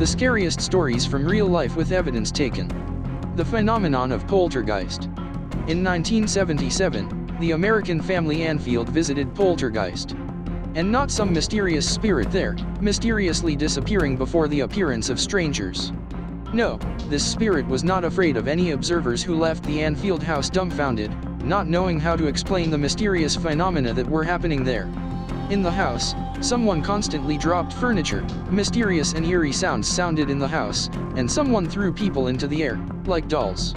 The scariest stories from real life with evidence taken. The phenomenon of poltergeist. In 1977, the American family Anfield visited Poltergeist. And not some mysterious spirit there, mysteriously disappearing before the appearance of strangers. No, this spirit was not afraid of any observers who left the Anfield house dumbfounded, not knowing how to explain the mysterious phenomena that were happening there. In the house, someone constantly dropped furniture, mysterious and eerie sounds sounded in the house, and someone threw people into the air, like dolls.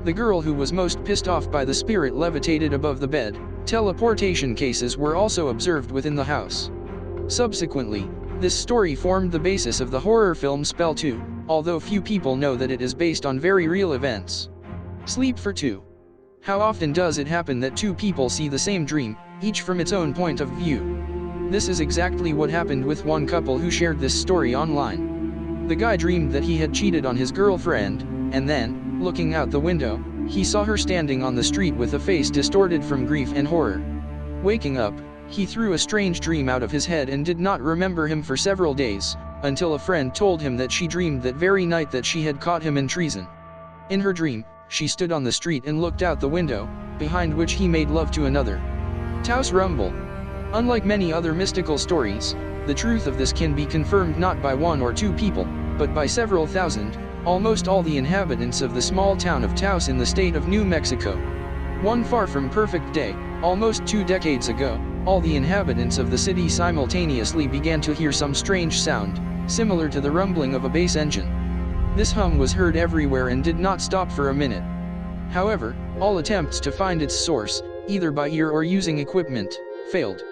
The girl who was most pissed off by the spirit levitated above the bed. Teleportation cases were also observed within the house. Subsequently, this story formed the basis of the horror film Spell 2, although few people know that it is based on very real events. Sleep for two. How often does it happen that two people see the same dream, each from its own point of view? This is exactly what happened with one couple who shared this story online. The guy dreamed that he had cheated on his girlfriend, and then, looking out the window, he saw her standing on the street with a face distorted from grief and horror. Waking up, he threw a strange dream out of his head and did not remember him for several days, until a friend told him that she dreamed that very night that she had caught him in treason. In her dream, she stood on the street and looked out the window, behind which he made love to another. Taos Rumble. Unlike many other mystical stories, the truth of this can be confirmed not by one or two people, but by several thousand, almost all the inhabitants of the small town of Taos in the state of New Mexico. One far from perfect day, almost 2 decades ago, all the inhabitants of the city simultaneously began to hear some strange sound, similar to the rumbling of a bass engine. This hum was heard everywhere and did not stop for a minute. However, all attempts to find its source, either by ear or using equipment, failed.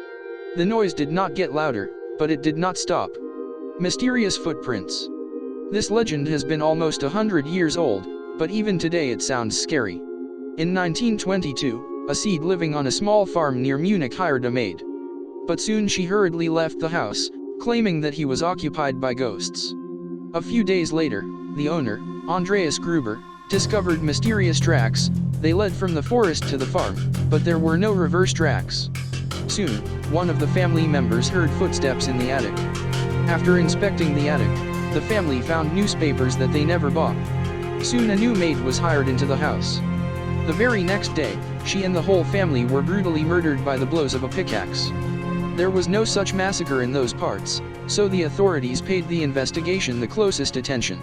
The noise did not get louder, but it did not stop. Mysterious footprints. This legend has been almost 100 years old, but even today it sounds scary. In 1922, a seed living on a small farm near Munich hired a maid. But soon she hurriedly left the house, claiming that he was occupied by ghosts. A few days later, the owner, Andreas Gruber, discovered mysterious tracks. They led from the forest to the farm, but there were no reverse tracks. Soon, one of the family members heard footsteps in the attic. After inspecting the attic, the family found newspapers that they never bought. Soon a new maid was hired into the house. The very next day, she and the whole family were brutally murdered by the blows of a pickaxe. There was no such massacre in those parts, so the authorities paid the investigation the closest attention.